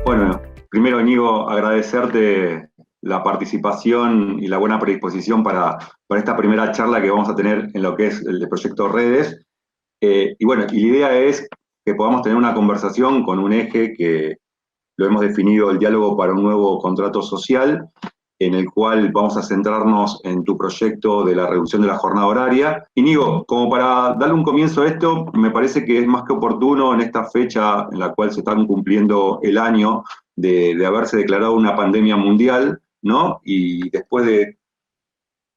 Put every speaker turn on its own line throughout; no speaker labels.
Bueno, primero, Íñigo, agradecerte la participación y la buena predisposición para esta primera charla que vamos a tener en lo que es el proyecto Redes. Y bueno, y la idea es que podamos tener una conversación con un eje que lo hemos definido, el diálogo para un nuevo contrato social, en el cual vamos a centrarnos en tu proyecto de la reducción de la jornada horaria. Íñigo, como para darle un comienzo a esto, me parece que es más que oportuno en esta fecha en la cual se están cumpliendo el año de haberse declarado una pandemia mundial, ¿no? Y después de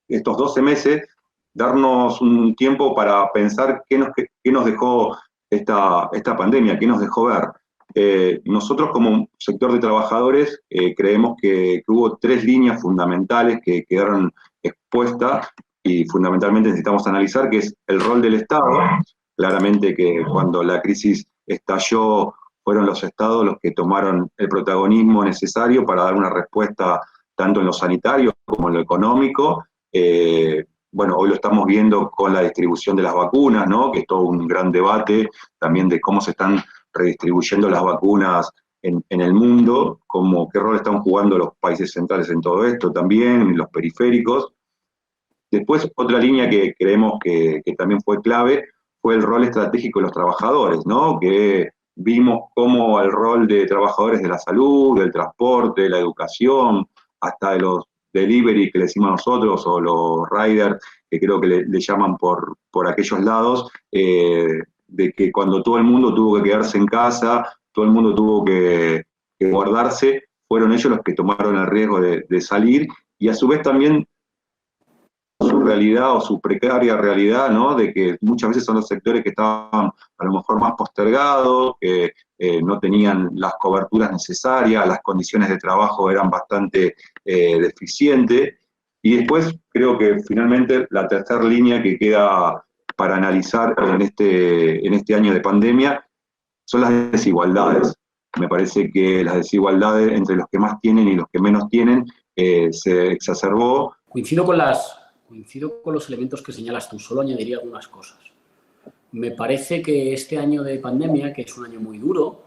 estos 12 meses, darnos un tiempo para pensar qué nos dejó esta pandemia, qué nos dejó ver. Nosotros como sector de trabajadores creemos que hubo tres líneas fundamentales que quedaron expuestas y fundamentalmente necesitamos analizar, que es el rol del Estado. Claramente que cuando la crisis estalló fueron los estados los que tomaron el protagonismo necesario para dar una respuesta tanto en lo sanitario como en lo económico. Bueno, hoy lo estamos viendo con la distribución de las vacunas, ¿no? Que es todo un gran debate también de cómo se están redistribuyendo las vacunas en el mundo, qué rol están jugando los países centrales en todo esto también, en los periféricos. Después, otra línea que creemos que también fue clave fue el rol estratégico de los trabajadores, ¿no? Que vimos cómo el rol de trabajadores de la salud, del transporte, de la educación, hasta de los delivery que le decimos nosotros, o los riders, que creo que le llaman por aquellos lados, de que cuando todo el mundo tuvo que quedarse en casa, todo el mundo tuvo que guardarse, fueron ellos los que tomaron el riesgo de salir, y a su vez también su realidad o su precaria realidad, ¿no? De que muchas veces son los sectores que estaban a lo mejor más postergados, que no tenían las coberturas necesarias, las condiciones de trabajo eran bastante deficientes. Y después creo que finalmente la tercera línea que queda para analizar en este año de pandemia son las desigualdades. Me parece que las desigualdades entre los que más tienen y los que menos tienen se exacerbó.
Coincido con los elementos que señalas tú, solo añadiría algunas cosas. Me parece que este año de pandemia, que es un año muy duro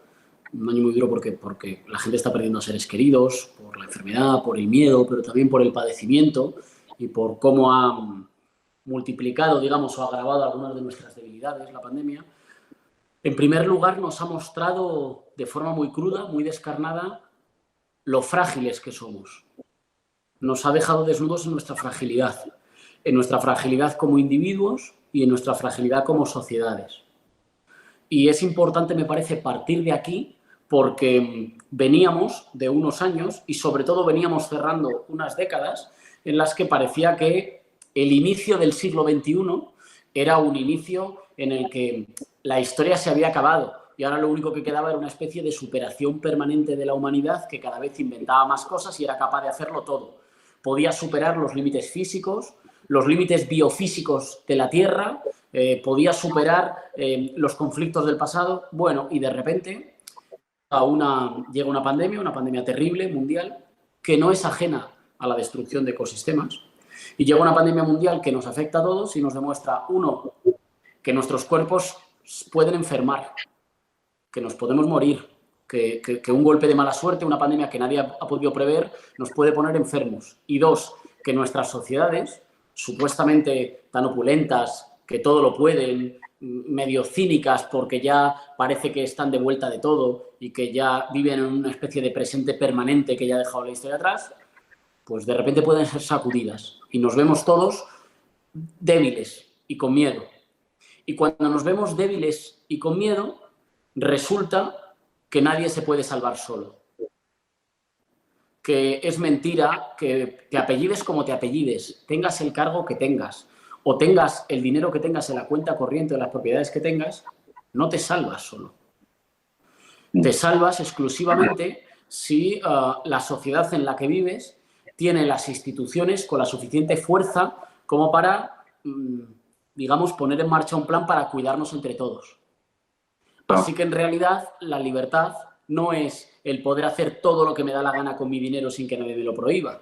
porque la gente está perdiendo a seres queridos, por la enfermedad, por el miedo, pero también por el padecimiento y por cómo ha multiplicado, digamos, o agravado algunas de nuestras debilidades la pandemia. En primer lugar, nos ha mostrado de forma muy cruda, muy descarnada, lo frágiles que somos. Nos ha dejado desnudos en nuestra fragilidad como individuos y en nuestra fragilidad como sociedades. Y es importante, me parece, partir de aquí porque veníamos de unos años y sobre todo veníamos cerrando unas décadas en las que parecía que el inicio del siglo XXI era un inicio en el que la historia se había acabado y ahora lo único que quedaba era una especie de superación permanente de la humanidad que cada vez inventaba más cosas y era capaz de hacerlo todo. Podía superar los límites físicos, los límites biofísicos de la Tierra, podía superar los conflictos del pasado. Bueno, y de repente llega una pandemia terrible, mundial, que no es ajena a la destrucción de ecosistemas. Y llega una pandemia mundial que nos afecta a todos y nos demuestra, uno, que nuestros cuerpos pueden enfermar, que nos podemos morir, que un golpe de mala suerte, una pandemia que nadie ha podido prever, nos puede poner enfermos. Y dos, que nuestras sociedades, supuestamente tan opulentas, que todo lo pueden, medio cínicas porque ya parece que están de vuelta de todo y que ya viven en una especie de presente permanente que ya ha dejado la historia atrás, pues de repente pueden ser sacudidas. Y nos vemos todos débiles y con miedo. Y cuando nos vemos débiles y con miedo, resulta que nadie se puede salvar solo. Que es mentira que te apellides como te apellides, tengas el cargo que tengas o tengas el dinero que tengas en la cuenta corriente o las propiedades que tengas, no te salvas solo. Te salvas exclusivamente si la sociedad en la que vives tiene las instituciones con la suficiente fuerza como para, digamos, poner en marcha un plan para cuidarnos entre todos. Así que en realidad la libertad no es el poder hacer todo lo que me da la gana con mi dinero sin que nadie me lo prohíba,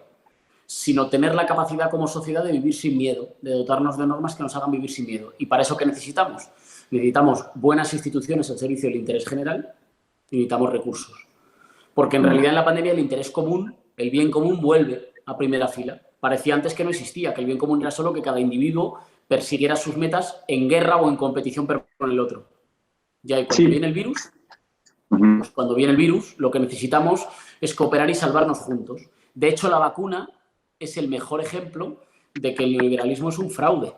sino tener la capacidad como sociedad de vivir sin miedo, de dotarnos de normas que nos hagan vivir sin miedo. ¿Y para eso qué necesitamos? Necesitamos buenas instituciones al servicio del interés general y necesitamos recursos. Porque en realidad en la pandemia el interés común, el bien común, vuelve a primera fila. Parecía antes que no existía, que el bien común era solo que cada individuo persiguiera sus metas en guerra o en competición con el otro. Ya, y cuando viene el virus, pues cuando viene el virus, lo que necesitamos es cooperar y salvarnos juntos. De hecho, la vacuna es el mejor ejemplo de que el neoliberalismo es un fraude.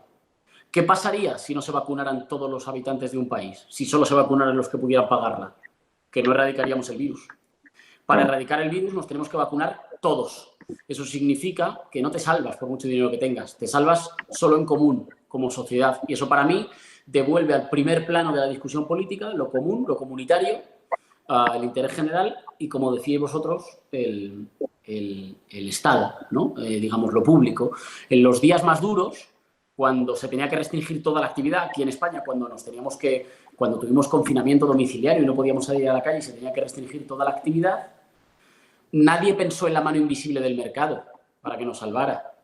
¿Qué pasaría si no se vacunaran todos los habitantes de un país? Si solo se vacunaran los que pudieran pagarla. Que no erradicaríamos el virus. Para erradicar el virus nos tenemos que vacunar todos. Eso significa que no te salvas por mucho dinero que tengas. Te salvas solo en común, como sociedad. Y eso para mí devuelve al primer plano de la discusión política lo común, lo comunitario, el interés general y, como decíais vosotros, el Estado, ¿no? Digamos, lo público. En los días más duros, cuando se tenía que restringir toda la actividad, aquí en España, cuando tuvimos confinamiento domiciliario y no podíamos salir a la calle y se tenía que restringir toda la actividad, nadie pensó en la mano invisible del mercado para que nos salvara.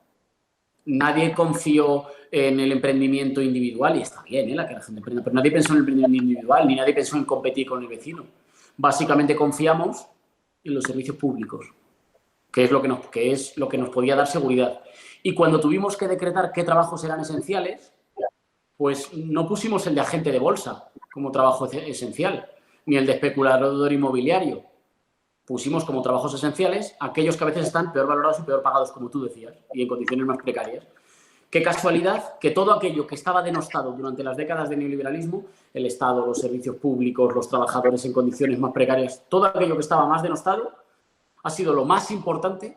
Nadie confió en el emprendimiento individual, y está bien, la que la gente emprenda, pero nadie pensó en el emprendimiento individual, ni nadie pensó en competir con el vecino. Básicamente confiamos en los servicios públicos, que es lo que nos podía dar seguridad. Y cuando tuvimos que decretar qué trabajos eran esenciales, pues no pusimos el de agente de bolsa como trabajo esencial, ni el de especulador inmobiliario. Pusimos como trabajos esenciales aquellos que a veces están peor valorados y peor pagados, como tú decías, y en condiciones más precarias. Qué casualidad que todo aquello que estaba denostado durante las décadas de neoliberalismo, el Estado, los servicios públicos, los trabajadores en condiciones más precarias, todo aquello que estaba más denostado ha sido lo más importante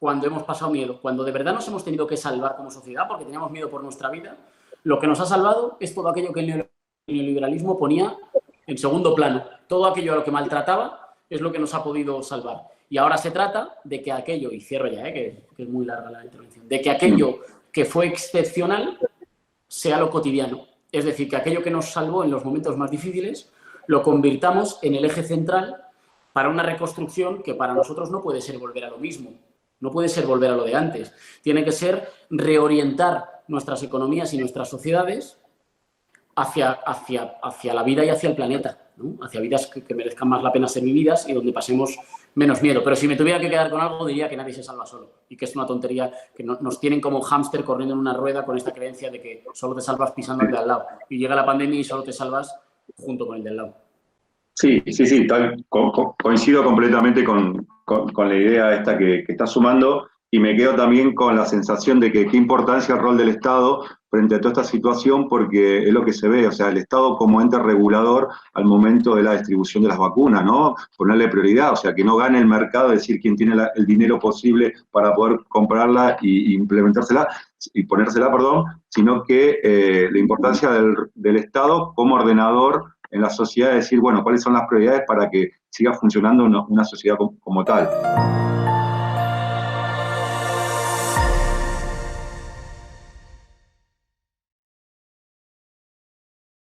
cuando hemos pasado miedo, cuando de verdad nos hemos tenido que salvar como sociedad porque teníamos miedo por nuestra vida. Lo que nos ha salvado es todo aquello que el neoliberalismo ponía en segundo plano. Todo aquello a lo que maltrataba es lo que nos ha podido salvar. Y ahora se trata de que aquello, y cierro ya, que es muy larga la intervención, de que aquello que fue excepcional sea lo cotidiano. Es decir, que aquello que nos salvó en los momentos más difíciles lo convirtamos en el eje central para una reconstrucción que para nosotros no puede ser volver a lo mismo, no puede ser volver a lo de antes. Tiene que ser reorientar nuestras economías y nuestras sociedades hacia la vida y hacia el planeta, ¿no? Hacia vidas que merezcan más la pena ser vividas y donde pasemos menos miedo. Pero si me tuviera que quedar con algo, diría que nadie se salva solo y que es una tontería, que nos tienen como hámster corriendo en una rueda con esta creencia de que solo te salvas pisando al de al lado. Y llega la pandemia y solo te salvas junto con el de al lado.
Sí, coincido completamente con la idea esta que estás sumando y me quedo también con la sensación de que qué importancia el rol del Estado frente a toda esta situación, porque es lo que se ve, o sea, el Estado como ente regulador al momento de la distribución de las vacunas, ¿no? Ponerle prioridad, o sea, que no gane el mercado, decir quién tiene el dinero posible para poder comprarla y implementársela, y ponérsela, perdón, sino que la importancia del Estado como ordenador en la sociedad, decir, bueno, cuáles son las prioridades para que siga funcionando una sociedad como tal.